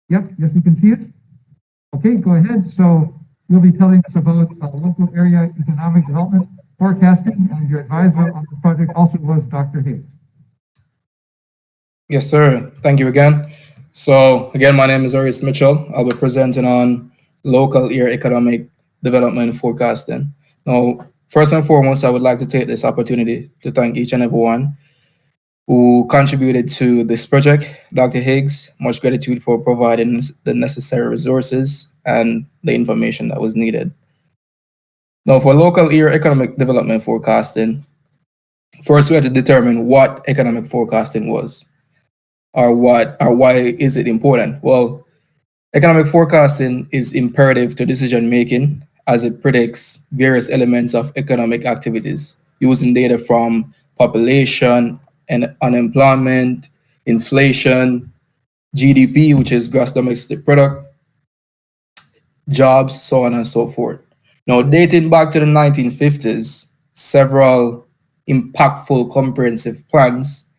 Yep, yes, we can see it. Okay, go ahead. So you'll be telling us about local area economic development forecasting, and your advisor on the project also was Dr. Higgs. Yes, sir. Thank you again. So, again, my name is Aris Mitchell. I'll be presenting on local area economic development forecasting. Now, first and foremost, I would like to take this opportunity to thank each and everyone who contributed to this project. Dr. Higgs, much gratitude for providing the necessary resources and the information that was needed. Now, for local area economic development forecasting, first we had to determine what economic forecasting was, or why is it important? Well, economic forecasting is imperative to decision making as it predicts various elements of economic activities using data from population and unemployment, inflation, GDP, which is gross domestic product, jobs, so on and so forth. Now, dating back to the 1950s, several impactful comprehensive plans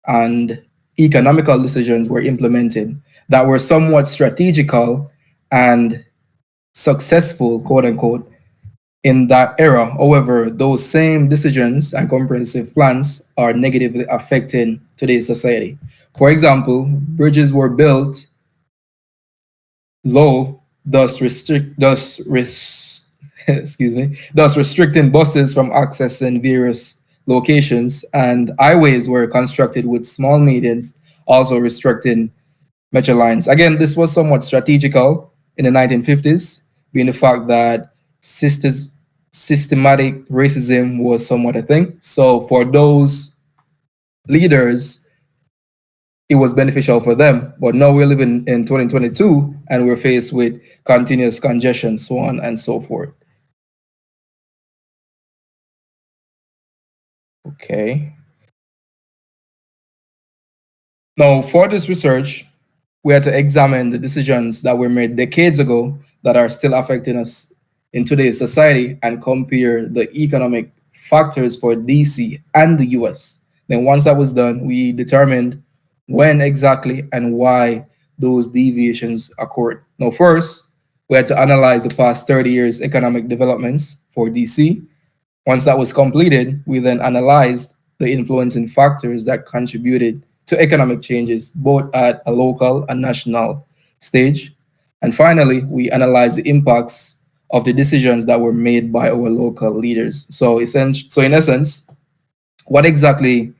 and economical decisions were implemented that were somewhat strategical and successful, quote unquote, in that era. However, those same decisions and comprehensive plans are negatively affecting today's society. For example, bridges were built low, excuse me, thus restricting buses from accessing various locations, and highways were constructed with small medians, also restricting metro lines. Again, this was somewhat strategical in the 1950s, being the fact that systematic racism was somewhat a thing. So for those leaders, it was beneficial for them. But now we're living in 2022 and we're faced with continuous congestion, so on and so forth. Okay. Now, for this research, we had to examine the decisions that were made decades ago that are still affecting us in today's society and compare the economic factors for DC and the US. Then, once that was done, we determined when exactly and why those deviations occurred. Now, first, we had to analyze the past 30 years' economic developments for DC. Once that was completed, we then analyzed the influencing factors that contributed to economic changes, both at a local and national stage. And finally, we analyzed the impacts of the decisions that were made by our local leaders. So in essence, what exactly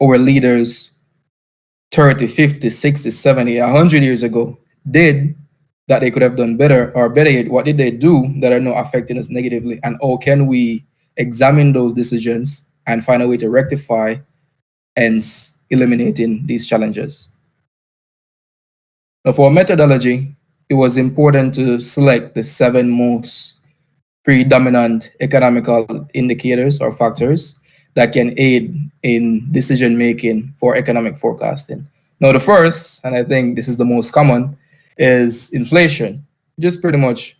our leaders 30, 50, 60, 70, 100 years ago did that they could have done better, or better yet, what did they do that are not affecting us negatively? And how can we examine those decisions and find a way to rectify, hence eliminating these challenges? Now, for methodology, it was important to select the seven most predominant economical indicators or factors that can aid in decision making for economic forecasting. Now, the first, and I think this is the most common, is inflation, just pretty much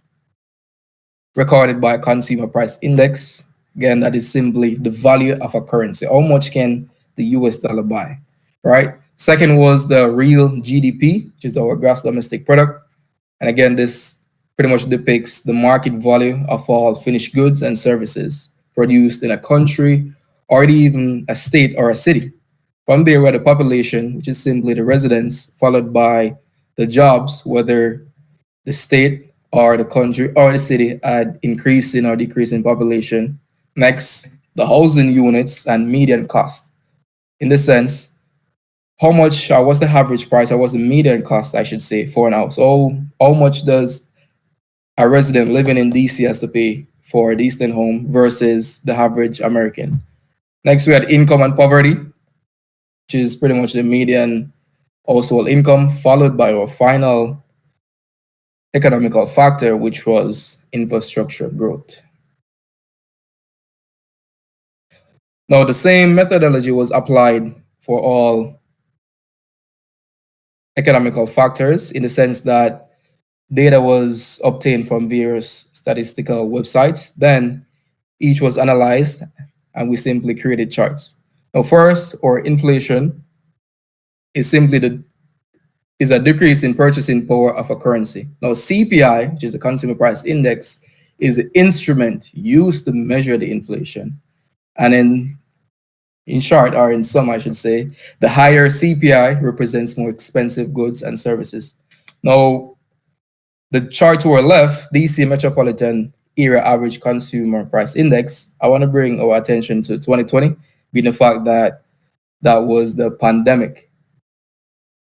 recorded by a consumer price index. Again, that is simply the value of a currency. How much can the US dollar buy, right? Second was the real GDP, which is our gross domestic product. And again, this pretty much depicts the market value of all finished goods and services produced in a country or even a state or a city. From there, we had the population, which is simply the residents, followed by the jobs, whether the state or the country or the city had increasing or decreasing population. Next, the housing units and median cost. In this sense, how much what's the average price or what's the median cost, I should say, for an house? So how much does a resident living in DC has to pay for a decent home versus the average American? Next, we had income and poverty, which is pretty much the median household income, followed by our final economical factor, which was infrastructure growth. Now, the same methodology was applied for all economical factors in the sense that data was obtained from various statistical websites. Then each was analyzed and we simply created charts. Now, first, or inflation is simply is a decrease in purchasing power of a currency. Now, CPI, which is the Consumer Price Index, is the instrument used to measure the inflation. And in short, or in sum, I should say, the higher CPI represents more expensive goods and services. Now, the chart to our left, DC Metropolitan Area Average Consumer Price Index, I want to bring our attention to 2020, being the fact that that was the pandemic.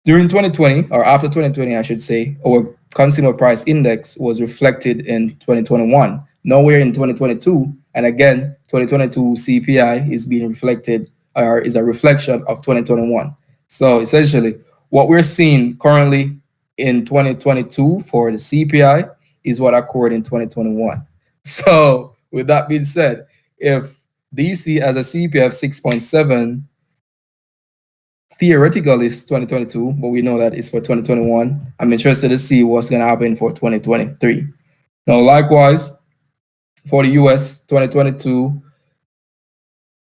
During 2020, or after 2020, I should say, our consumer price index was reflected in 2021. Now we're in 2022, and again, 2022 CPI is being reflected, or is a reflection of 2021. So essentially, what we're seeing currently in 2022 for the CPI is what occurred in 2021. So with that being said, if DC has a CPI of 6.7, theoretical is 2022, but we know that it's for 2021. I'm interested to see what's going to happen for 2023. Now, likewise, for the US 2022,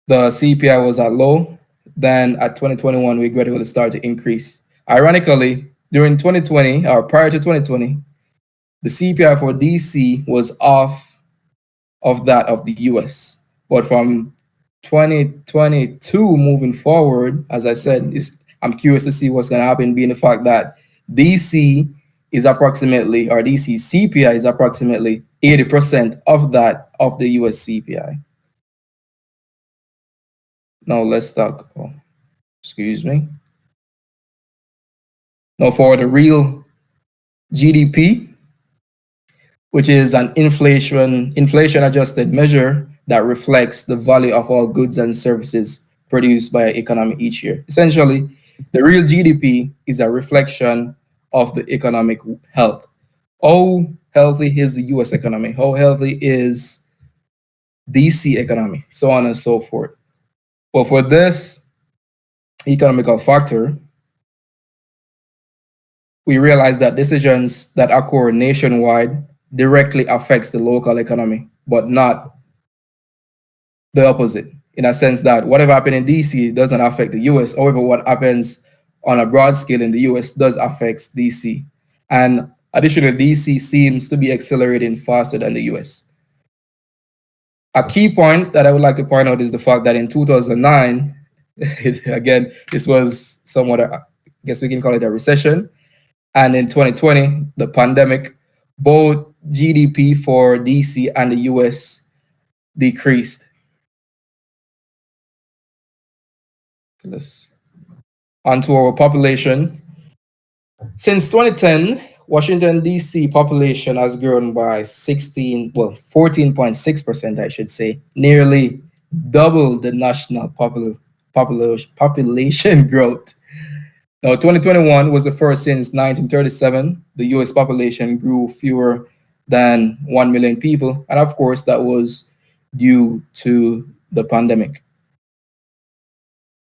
the CPI was at low. Then at 2021, we gradually started to increase. Ironically, during 2020, or prior to 2020, the CPI for DC was off of that of the US. But from 2022 moving forward, as I said, I'm curious to see what's going to happen, being the fact that DC is approximately, or DC CPI is approximately 80% of that of the US CPI. Now let's talk, excuse me. Now for the real GDP, which is an inflation adjusted measure that reflects the value of all goods and services produced by an economy each year. Essentially, the real GDP is a reflection of the economic health. How healthy is the US economy? How healthy is DC economy? So on and so forth. But for this economical factor, we realize that decisions that occur nationwide directly affects the local economy, but not the opposite, in a sense that whatever happens in DC doesn't affect the US. However, what happens on a broad scale in the US does affect DC. And additionally, DC seems to be accelerating faster than the US. A key point that I would like to point out is the fact that in 2009, again, this was somewhat, I guess we can call it a recession. And in 2020, the pandemic, both GDP for DC and the US decreased. Onto our population. Since 2010, Washington DC population has grown by 14.6%, I should say, nearly double the national population growth. Now, 2021 was the first since 1937. The US population grew fewer than 1 million people. And of course, that was due to the pandemic.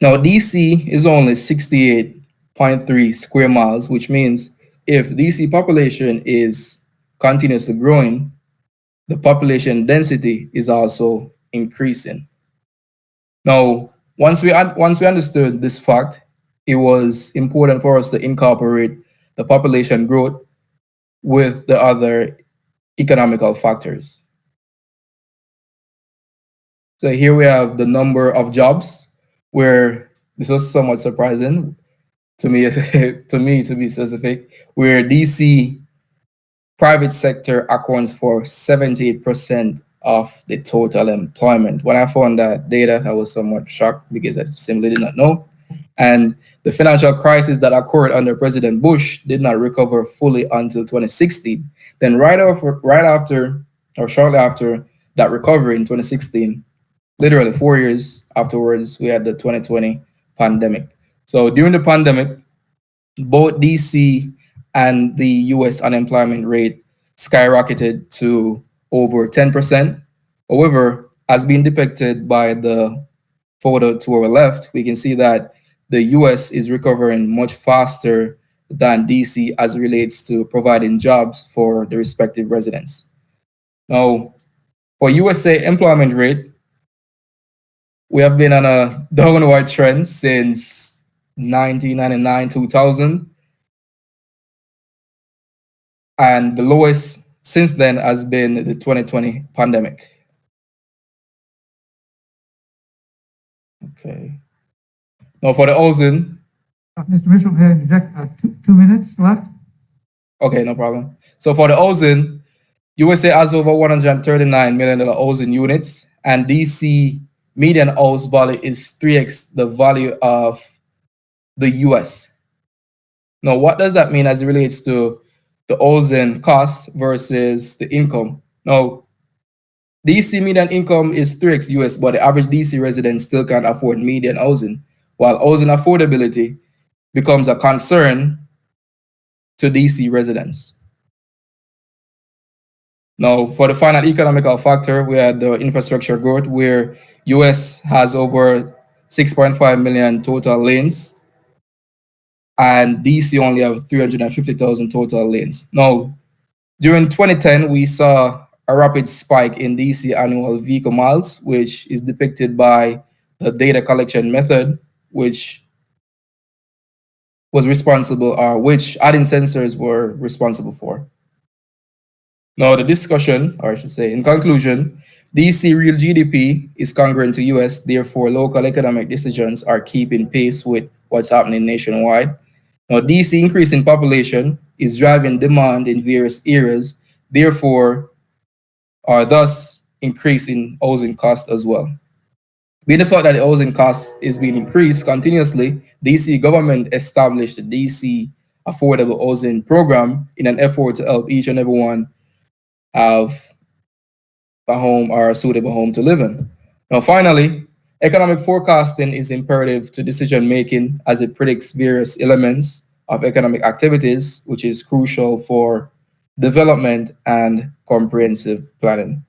Now, DC is only 68.3 square miles, which means if DC population is continuously growing, the population density is also increasing. Now, once we understood this fact, it was important for us to incorporate the population growth with the other economical factors. So here we have the number of jobs, where this was somewhat surprising to me, to be specific, where DC private sector accounts for 78% of the total employment. When I found that data, I was somewhat shocked because I simply did not know. And the financial crisis that occurred under President Bush did not recover fully until 2016. Then right after, or shortly after that recovery in 2016, literally 4 years afterwards, we had the 2020 pandemic. So during the pandemic, both DC and the US unemployment rate skyrocketed to over 10%. However, as being depicted by the photo to our left, we can see that the US is recovering much faster than DC as it relates to providing jobs for the respective residents. Now, for USA employment rate, we have been on a downward trend since 1999, 2000. And the lowest since then has been the 2020 pandemic. Okay. Now for the ozone. Mr. Mitchell, may I interject, 2 minutes left? Okay, no problem. So for the ozone, USA has over $139 million ozone units, and DC median house value is 3x the value of the US. Now, what does that mean as it relates to the ozone cost versus the income? Now, DC median income is 3x US, but the average DC resident still can't afford median housing, while housing affordability becomes a concern to DC residents. Now, for the final economical factor, we had the infrastructure growth, where US has over 6.5 million total lanes, and DC only have 350,000 total lanes. Now, during 2010, we saw a rapid spike in DC annual vehicle miles, which is depicted by the data collection method, which was responsible, or which adding sensors were responsible for. Now, the discussion, or I should say, in conclusion, DC real GDP is congruent to US, therefore, local economic decisions are keeping pace with what's happening nationwide. Now, DC increase in population is driving demand in various areas, therefore, are thus increasing housing cost as well. Being the fact that the housing cost is being increased continuously, DC government established the DC Affordable Housing Program in an effort to help each and everyone have a home or a suitable home to live in. Now, finally, economic forecasting is imperative to decision making as it predicts various elements of economic activities, which is crucial for development and comprehensive planning.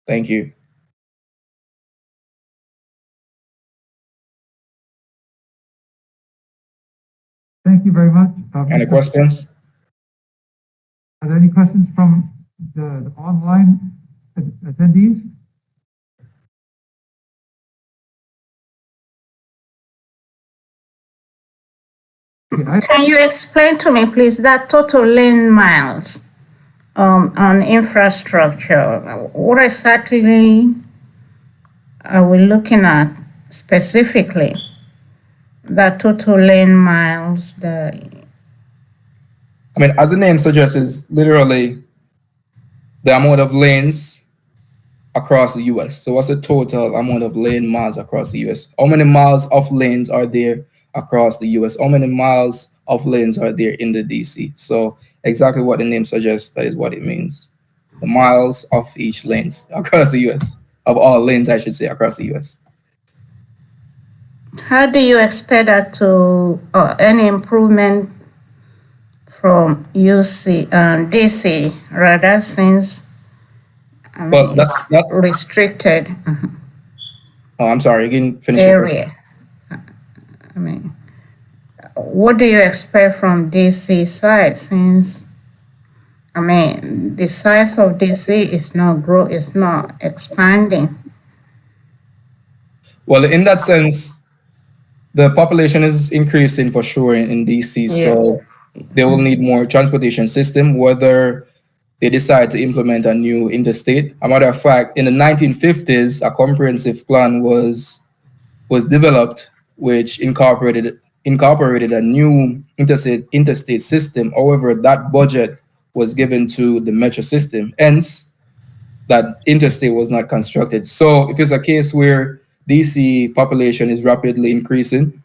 Thank you. Thank you very much. Any questions? Are there any questions from the online attendees? Can you explain to me, please, that total lane miles on infrastructure? What exactly are we looking at specifically? That total lane miles, I mean, as the name suggests, is literally the amount of lanes across the US. So what's the total amount of lane miles across the US? How many miles of lanes are there across the US? How many miles of lanes are there in the DC? So exactly what the name suggests, that is what it means. The miles of each lanes across the US, of all lanes, I should say, across the US. how do you expect that to any improvement from DC rather, since Well, that's not restricted Oh, I'm sorry, you can finish it. area? I mean, what do you expect from DC side, since the size of DC is not expanding? Well, in that sense, the population is increasing for sure in DC, so they will need more transportation system, whether they decide to implement a new interstate. A matter of fact, in the 1950s, a comprehensive plan was developed, which incorporated a new interstate system. However, that budget was given to the metro system. Hence, that interstate was not constructed. So if it's a case where DC population is rapidly increasing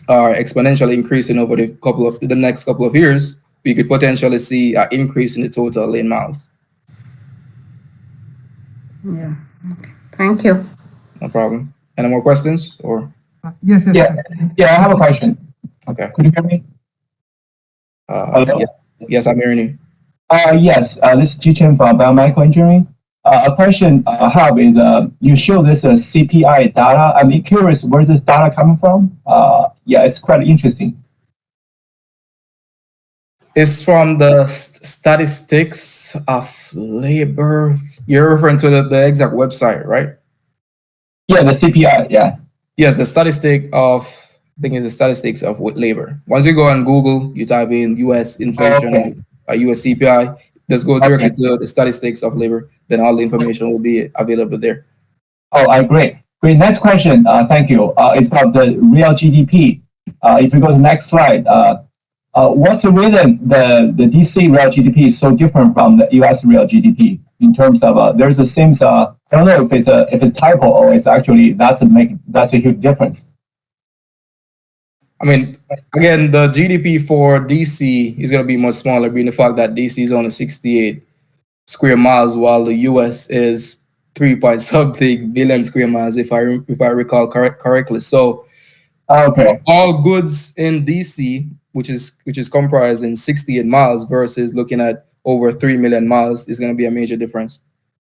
or exponentially increasing over the next couple of years, we could potentially see an increase in the total lane miles. Yeah. Thank you. No problem. Any more questions? Or Yes. Yeah, I have a question. okay. Could you hear me? Hello? Yes, I'm hearing you. Yes, this is Ji Chen from Biomedical Engineering. A question I have is, you show this CPI data. I'm curious where this data coming from. Yeah, it's quite interesting. It's from the statistics of labor. You're referring to the exact website, right? Yeah, the CPI, yeah. Yes, the statistic of, I think it's the statistics of labor. Once you go on Google, you type in US inflation, Okay. US CPI. Just go directly to the statistics of labor, then all the information will be available there. Oh, great. Great. Next question. Thank you. It's about the real GDP. If we go to the next slide, what's the reason the DC real GDP is so different from the US real GDP in terms of there's a seems I don't know if it's typo or it's actually that's a huge difference. I mean, again, the GDP for DC is going to be much smaller, being the fact that DC is only 68 square miles, while the US is 3-point-something billion square miles, if I recall correctly. So, Okay. all goods in DC, which is comprised in 68 miles, versus looking at over 3 million miles, is going to be a major difference.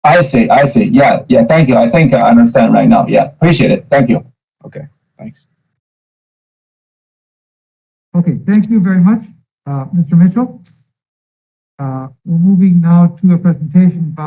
I see. Yeah. Thank you. I think I understand right now. Yeah. Appreciate it. Thank you. Okay, thanks. Okay, thank you very much, Mr. Mitchell. We're moving now to a presentation by